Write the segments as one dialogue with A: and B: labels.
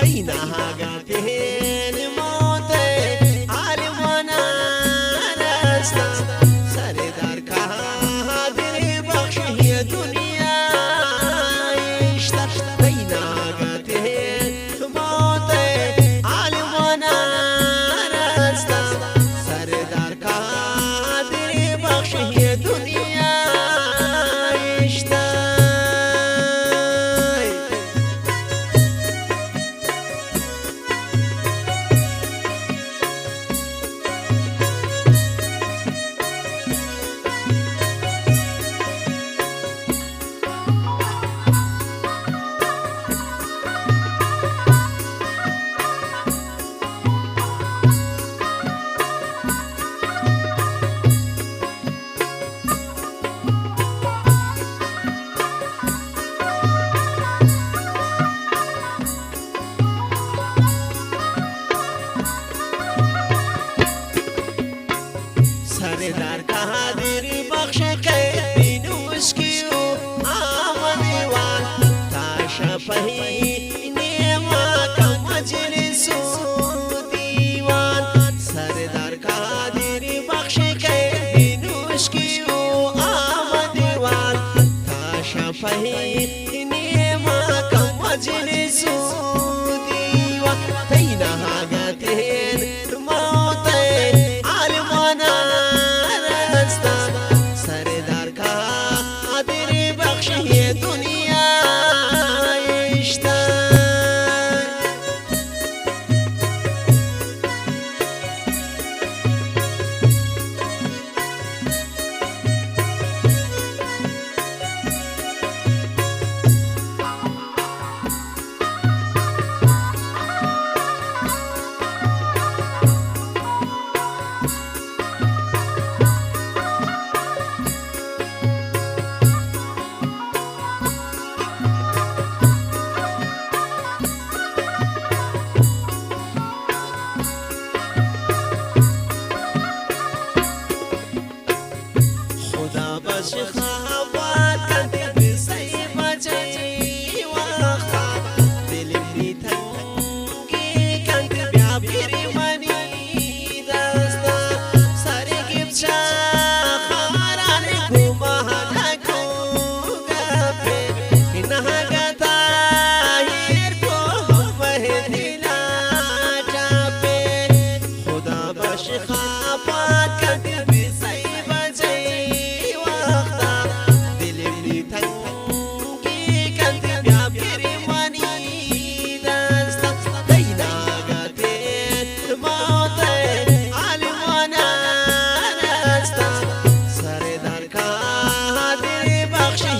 A: تينها قاتهين موتي عالمنا نستا سردار كهادر بخش هي دنيا يشتا تينها قاتهين موتي عالمنا نستا سردار كهادر بخش هي دنيا يشتا سردار کهادر بخش که بینوش کیو آمدیوان تاشا پهی نیما کم مجلسو دیوان سردار کهادر بخش که بینوش کیو آمدیوان تاشا پهی نیما کم مجلسو دیوان تینها گتین موتی عالمانا سردار کهادر بخش هي دنيا يشتا شخابات كنت بسيف جاي واخا دلمني تنقي كنت بعبيري ماني داستا سارق بشاخراني كوما هداكو غابي إنها قطاير كوه بهدلا جابي خدا بشخابات كنت بسيف جاي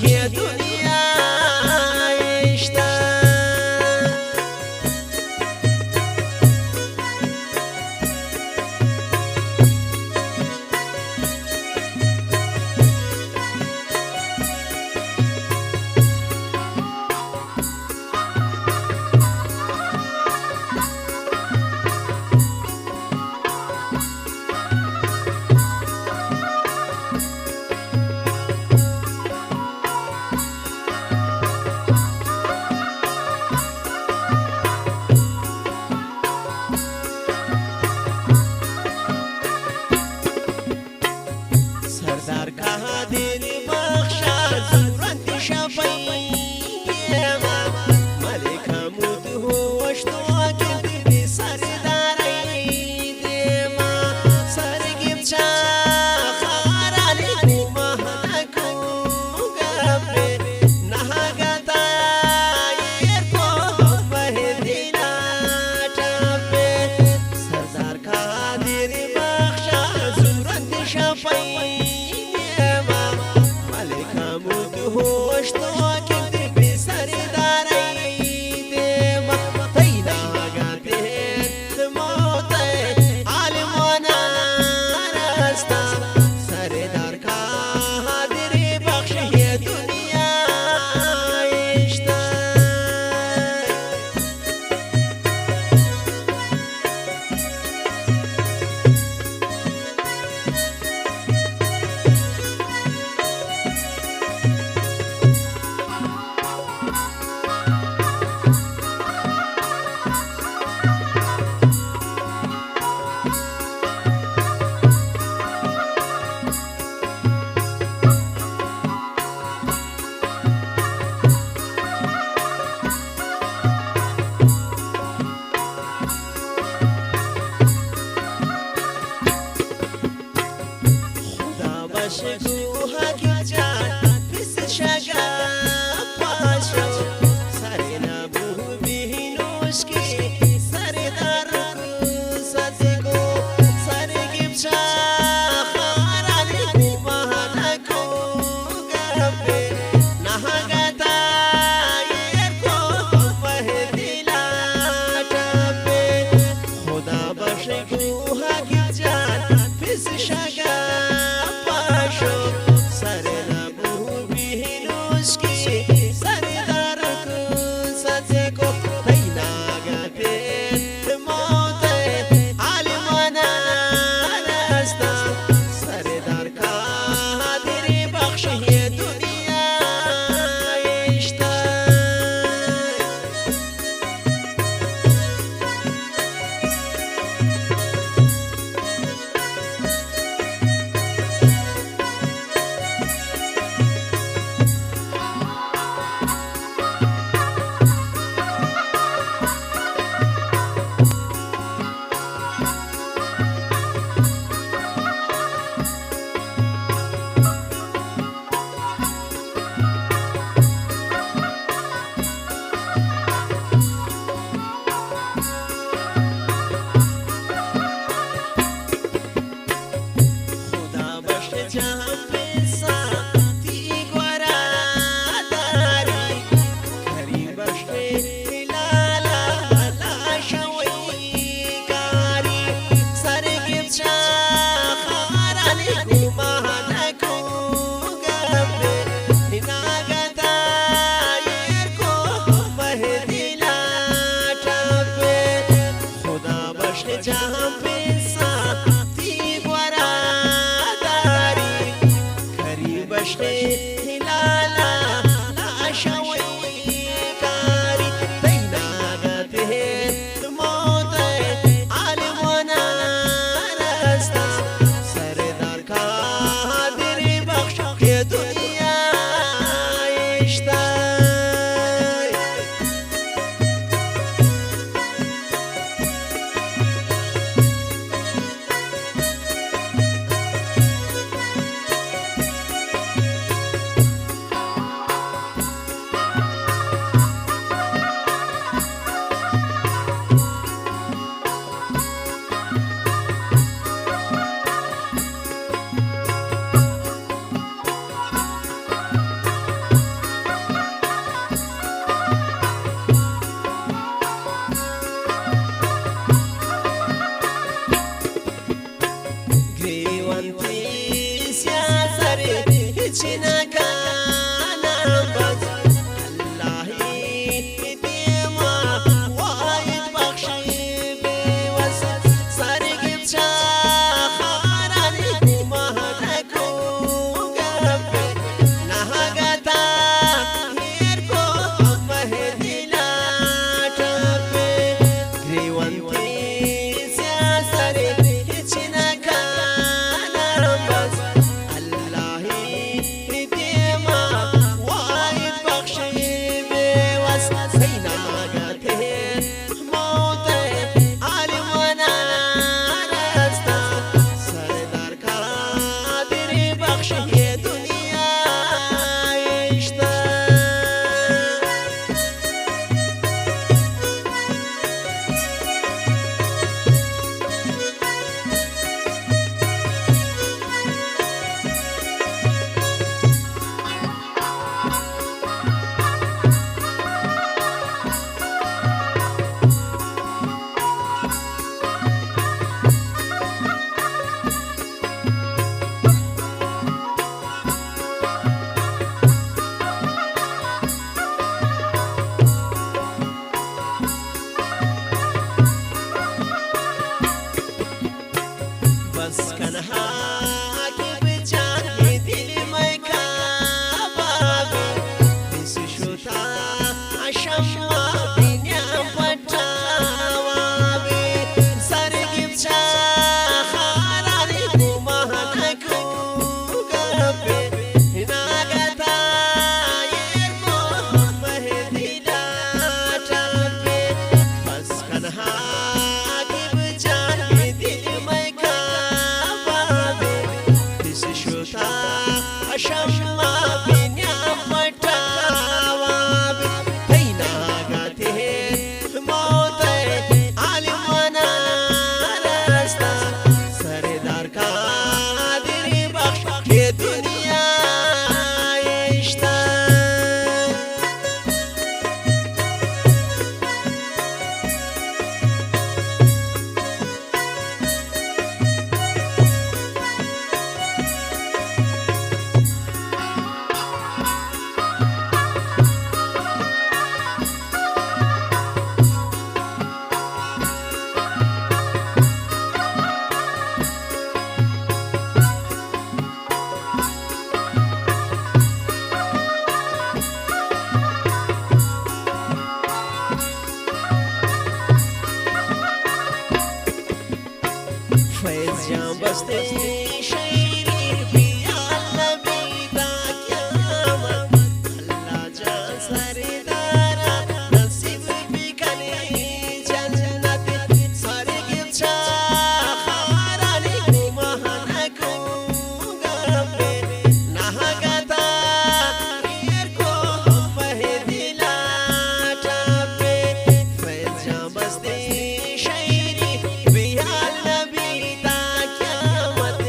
A: هي دنيا يشتا سردار کهادر بخش زورت شفی ملک حمود هوش تو کردی سرداری دیما سرگیب چاخرانی کوما هدکو گبره نهگتا یرکو بهدینا چاپه سردار کهادر بخش زورت شفی هوش تو كنت بسرداري ديما تينها قاتهين موتي عالمنا نستا سردار كهادر بخش هي دنيا يشتا شمع بنيا فتاوى بينا قاته بسته شیری بیا نبی تا قیامت الله جان سردارا نصیب بکنی جنت سرگی چا خارانی مهانکو گپه نهگتا خیر کو مهدیلا ٹاپه فیض جان بسته شیری بیا نبی تا قیامت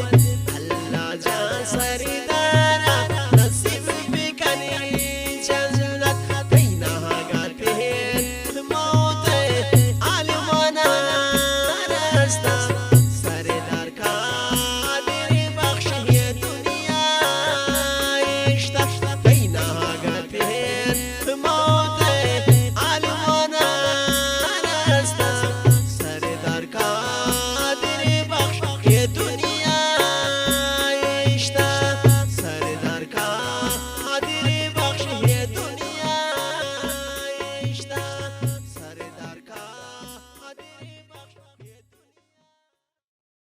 A: اللہ جان سردارا نصیب بکنی جنت پینا گاتے موت عالمانا رستا سردار قادر بخش یہ دنیا اشتا پینا گاتے موت عالمانا رستا سردار قادر بخش یہ دنیا اشتا سردار قادر